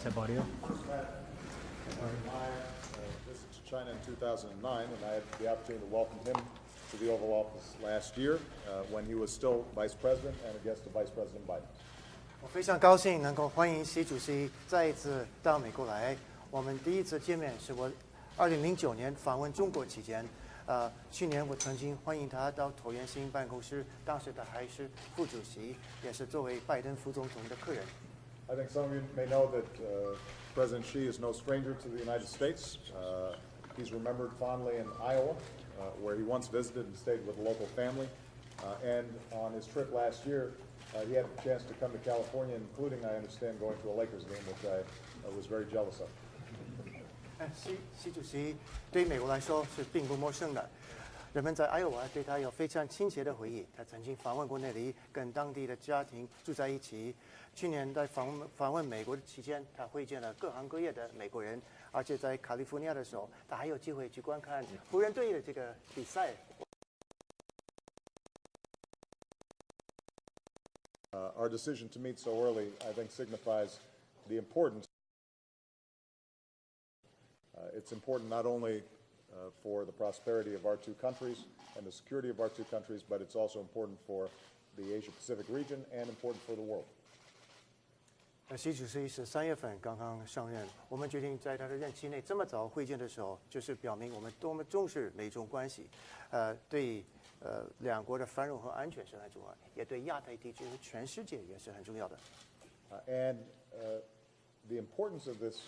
Let's have audio. My visit to China in 2009, and I had the opportunity to welcome him to the Oval Office last year when he was still Vice President and a guest of Vice President Biden. 我非常高兴能够欢迎习主席再一次到美国来。我们第一次见面是我2009年访问中国期间，去年我曾经欢迎他到椭圆形办公室，当时他还是副主席，也是作为拜登副总统的客人。I think some of you may know that President Xi is no stranger to the United States. He's remembered fondly in Iowa, where he once visited and stayed with a local family. And on his trip last year, he had the chance to come to California, including, I understand, going to a Lakers game, which I was very jealous of. 习主席对美国来说是并不陌生的，人们在爱荷华对他有非常亲切的回忆。他曾经访问过那里，跟当地的家庭住在一起。去年在访问美国的期间，他会见了各行各业的美国人，而且在加利福尼亚的时候，他还有机会去观看湖人队的这个比赛。Our decision to meet so early, I think, signifies the importance. It's important not only for the prosperity of our two countries and the security of our two countries, but it's also important for the Asia-Pacific region and important for the world. 习主席是3月份刚刚上任，我们决定在他的任期内这么早会见的时候，就是表明我们多么重视美中关系，对两国的繁荣和安全是很重要，也对亚太地区和全世界也是很重要的。And the importance of this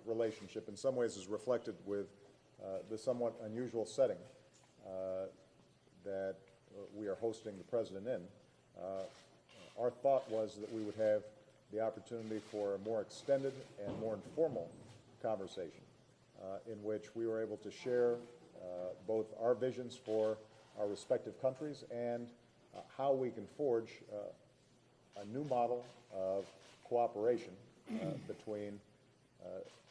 relationship in some ways is reflected with the somewhat unusual setting that we are hosting the president in. Our thought was that we would have the opportunity for a more extended and more informal conversation in which we were able to share both our visions for our respective countries and how we can forge a new model of cooperation between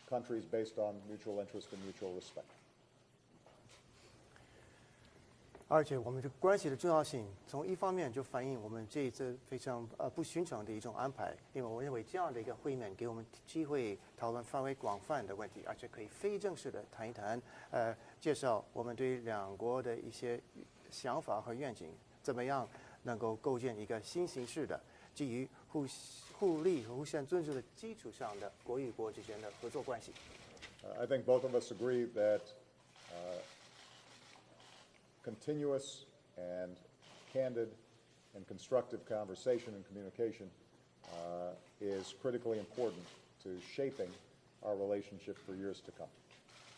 countries based on mutual interest and mutual respect. 而且我们这个关系的重要性，从一方面就反映我们这一次非常不寻常的一种安排，因为我认为这样的一个会面给我们机会讨论范围广泛的问题，而且可以非正式的谈一谈，介绍我们对两国的一些想法和愿景，怎么样能够构建一个新形式的基于互利和互相尊重的基础上的国与国之间的合作关系。I think both of us agree that continuous and candid and constructive conversation and communication is critically important to shaping our relationship for years to come.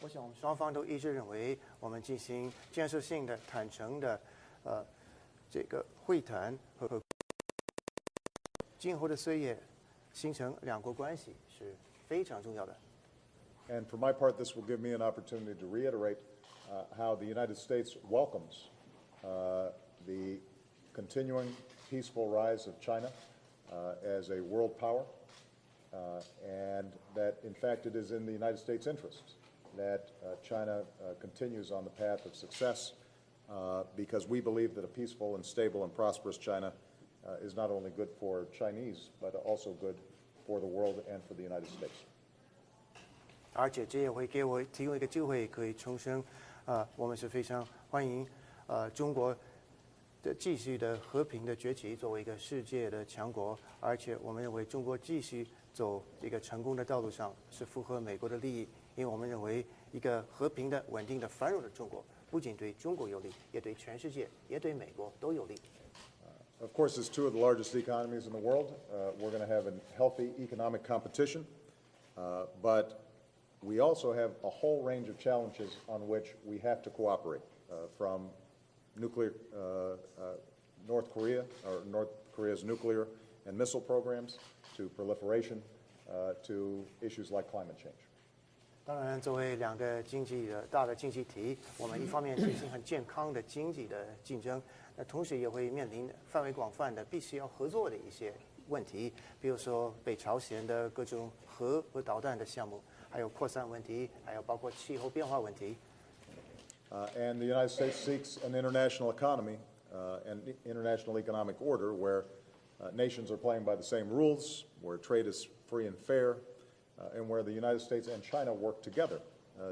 我想我们双方都一致认为，我们进行建设性的、坦诚的这个会谈和今后的岁月形成两国关系是非常重要的。And for my part, this will give me an opportunity to reiterate how the United States welcomes the continuing peaceful rise of China as a world power, and that, in fact, it is in the United States' interest that China continues on the path of success because we believe that a peaceful and stable and prosperous China is not only good for Chinese, but also good for the world and for the United States. 而且这也会给我提供一个机会，可以重申，我们是非常欢迎中国的继续的和平的崛起，作为一个世界的强国。而且我们认为中国继续走这个成功的道路上是符合美国的利益，因为我们认为一个和平的、稳定的、繁荣的中国，不仅对中国有利，也对全世界，也对美国都有利。Of course, as two of the largest economies in the world, we're going to have a healthy economic competition, but we also have a whole range of challenges on which we have to cooperate, from nuclear, North Korea's nuclear and missile programs, to proliferation, to issues like climate change. 当然，作为两个大的经济体，我们一方面进行很健康的经济的竞争，那同时也会面临范围广泛的必须要合作的一些问题，比如说北朝鲜的各种核和导弹的项目。还有扩散问题，还有包括气候变化问题。And the United States seeks an international economy and international economic order where nations are playing by the same rules, where trade is free and fair, and where the United States and China work together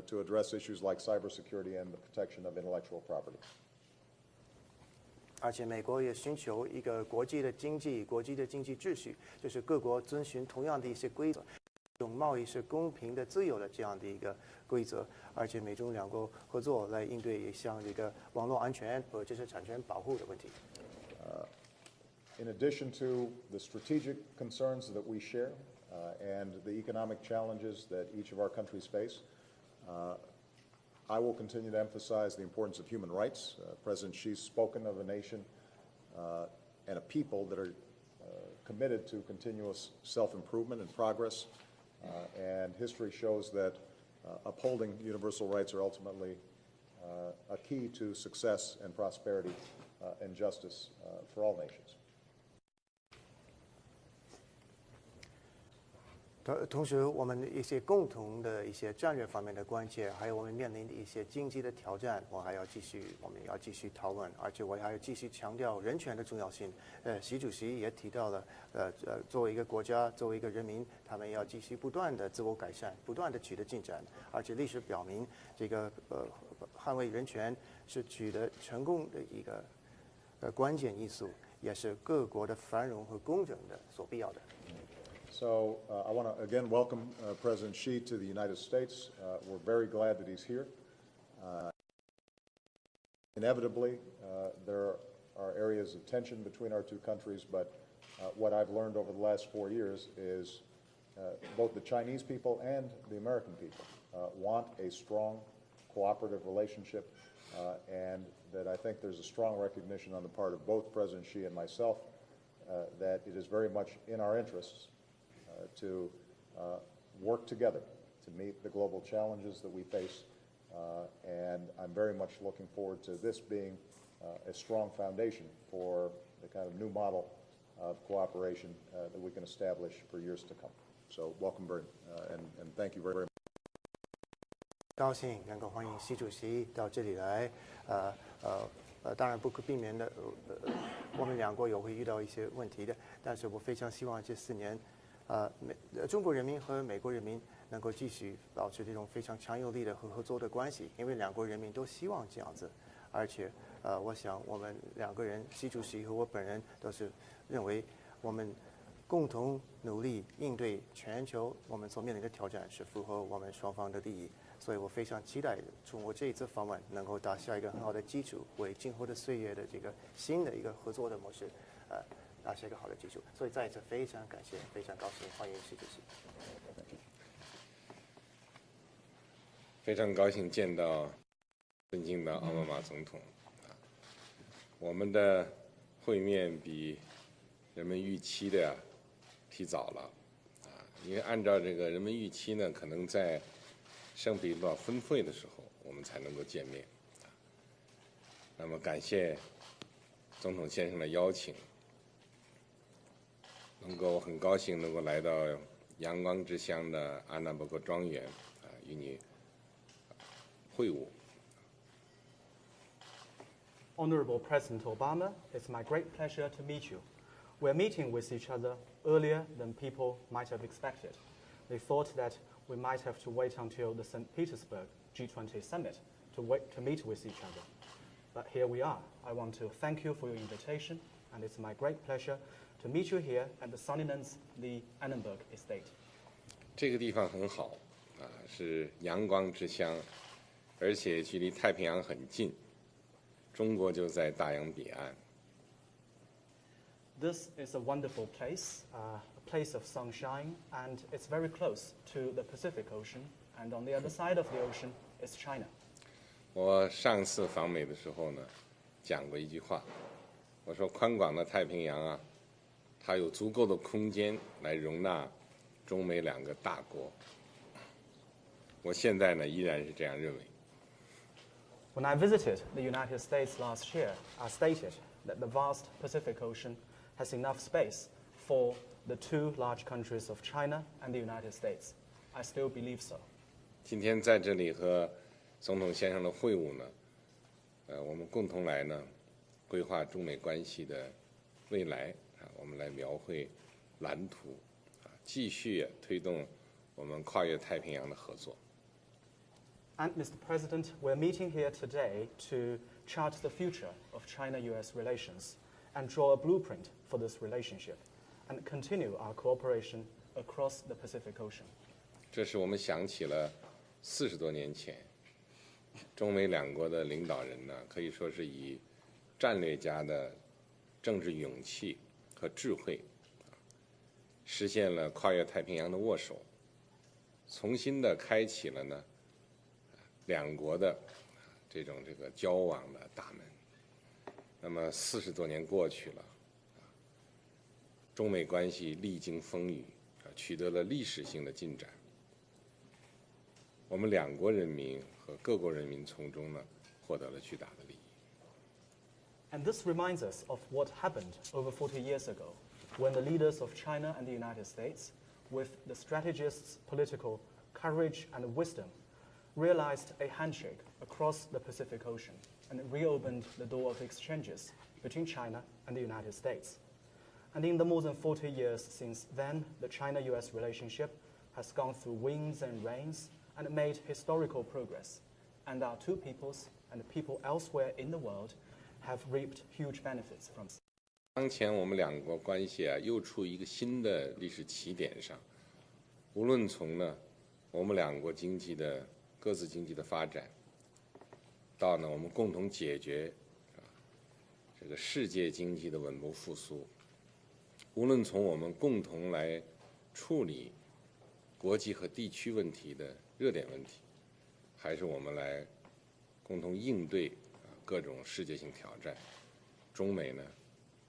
to address issues like cybersecurity and the protection of intellectual property. 而且美国也寻求一个国际的经济秩序，就是各国遵循同样的一些规则，用贸易是公平的、自由的这样的一个规则，而且美中两国合作来应对像这个网络安全和知识产权保护的问题。In addition to the strategic concerns that we share and the economic challenges that each of our countries face, I will continue to emphasize the importance of human rights. President Xi's spoken of a nation and a people that are committed to continuous self-improvement and progress, and history shows that upholding universal rights are ultimately a key to success and prosperity and justice for all nations. 同时，我们一些共同的一些战略方面的关切，还有我们面临的一些经济的挑战，我们要继续讨论，而且我还要继续强调人权的重要性。习主席也提到了，作为一个国家，作为一个人民，他们要继续不断的自我改善，不断的取得进展，而且历史表明，这个捍卫人权是取得成功的一个关键因素，也是各国的繁荣和公正的所必要的。So I want to again welcome President Xi to the United States. We're very glad that he's here. Inevitably, there are areas of tension between our two countries, but what I've learned over the last 4 years is both the Chinese people and the American people want a strong, cooperative relationship, and that I think there's a strong recognition on the part of both President Xi and myself that it is very much in our interests to work together to meet the global challenges that we face, and I'm very much looking forward to this being a strong foundation for the kind of new model of cooperation that we can establish for years to come. So welcome and thank you very much. 高兴能够欢迎习主席到这里来，当然不可避免的，我们两国也会遇到一些问题的，但是我非常希望这4年。中国人民和美国人民能够继续保持这种非常强有力的合作的关系，因为两国人民都希望这样子，而且我想我们两个人，习主席和我本人都是认为我们共同努力应对全球我们所面临的挑战是符合我们双方的利益，所以我非常期待通过这一次访问能够打下一个很好的基础，为今后的岁月的这个新的一个合作的模式，打下一个好的基础，所以再一次非常感谢，非常高兴欢迎习主席。非常高兴见到尊敬的奥巴马总统。我们的会面比人们预期的提早了，因为按照这个人们预期呢，可能在圣彼得堡峰会的时候我们才能够见面。那么感谢总统先生的邀请。很高兴能够来到阳光之乡的安纳伯格庄园，与你会晤。Honorable President Obama, it's my great pleasure to meet you. We're meeting with each other earlier than people might have expected. They thought that we might have to wait until the St. Petersburg G20 summit to meet with each other. But here we are. I want to thank you for your invitation, and it's my great pleasure to meet you here at the Sunnylands, the Annenberg Estate. 这个地方很好，是阳光之乡，而且距离太平洋很近，中国就在大洋彼岸。This is a wonderful place, a place of sunshine, and it's very close to the Pacific Ocean, and on the other side of the ocean is China. 我上次访美的时候呢，讲过一句话，我说宽广的太平洋啊，它有足够的空间来容纳中美两个大国。我现在呢依然是这样认为。When I visited the United States last year, I stated that the vast Pacific Ocean has enough space for the two large countries of China and the United States. I still believe so. 今天在这里和总统先生的会晤呢，我们共同来呢规划中美关系的未来我们来描绘蓝图继续推动我们跨越太平洋的合作。And Mr. President, we're meeting here today to chart the future of China-US relations and draw a blueprint for this relationship and continue our cooperation across the Pacific Ocean. 这是我们想起了40多年前，中美两国的领导人呢，可以说是以战略家的政治勇气和智慧，实现了跨越太平洋的握手，重新的开启了呢两国的这个交往的大门。那么40多年过去了，中美关系历经风雨，取得了历史性的进展。我们两国人民和各国人民从中呢获得了巨大的利益。And this reminds us of what happened over 40 years ago when the leaders of China and the United States, with the strategists' political courage and wisdom, realized a handshake across the Pacific Ocean and reopened the door of exchanges between China and the United States. And in the more than 40 years since then, the China-US relationship has gone through winds and rains and made historical progress. And our two peoples and the people elsewhere in the world have reaped huge benefits from it. 当前我们两国关系又处于一个新的历史起点上，无论从呢我们两国各自经济的发展，到呢我们共同解决这个世界经济的稳步复苏，无论从我们共同来处理国际和地区问题的热点问题，还是我们来共同应对各种世界性挑战，中美呢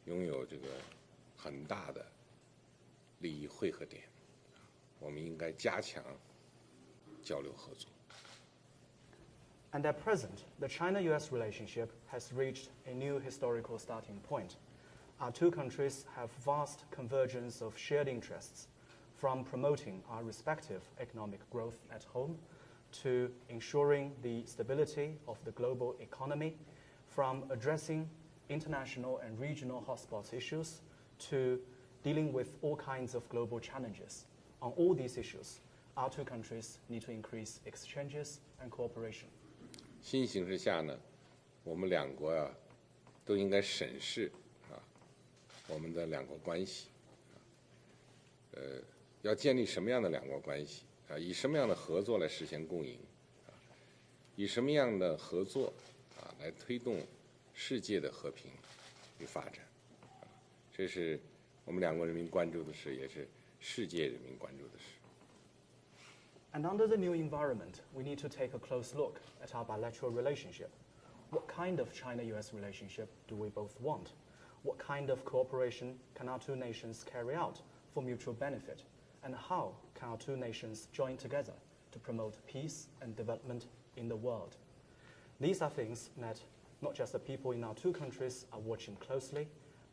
拥有这个很大的利益汇合点，我们应该加强交流合作。And at present, the China-US relationship has reached a new historical starting point. Our two countries have vast convergence of shared interests, from promoting our respective economic growth at home to ensuring the stability of the global economy, from addressing international and regional hotspots issues to dealing with all kinds of global challenges. On all these issues, our two countries need to increase exchanges and cooperation. 新形势下呢，我们两国都应该审视我们的两国关系，要建立什么样的两国关系以什么样的合作来实现共赢以什么样的合作来推动世界的和平与发展这是我们两国人民关注的事，也是世界人民关注的事。And under the new environment, we need to take a close look at our bilateral relationship. What kind of China-US relationship do we both want? What kind of cooperation can our two nations carry out for mutual benefit? And how can our two nations join together to promote peace and development in the world? These are things that not just the people in our two countries are watching closely,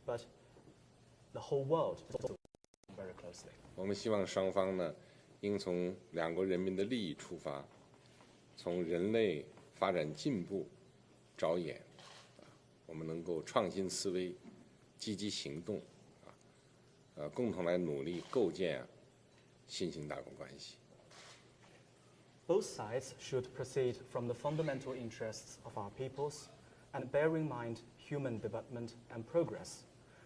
but the whole world is also watching very closely. 我们希望双方呢应从两国人民的利益出发，从人类发展进步着眼，我们能够创新思维，积极行动，共同来努力构建新型大国关系。Both sides should proceed from the fundamental interests of our peoples and bear in mind human development and progress.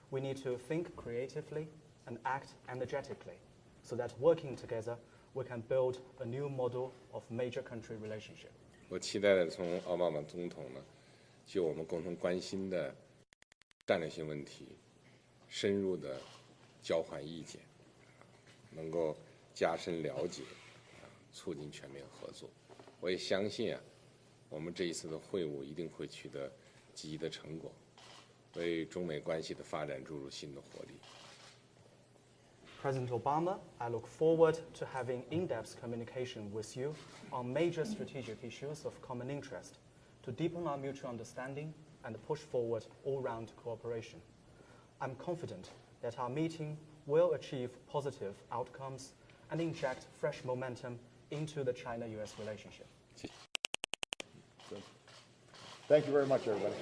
We need to think creatively and act energetically, so that working together, we can build a new model of major country relationship. 我期待的从奥巴马总统呢，就我们共同关心的战略性问题，深入的交换意见，能够加深了解，促进全面合作。我也相信我们这一次的会晤一定会取得积极的成果，为中美关系的发展注入新的活力。President Obama, I look forward to having in-depth communication with you on major strategic issues of common interest to deepen our mutual understanding and push forward all-round cooperation. I'm confident that our meeting will achieve positive outcomes and inject fresh momentum into the China-US relationship. Thank you very much, everybody.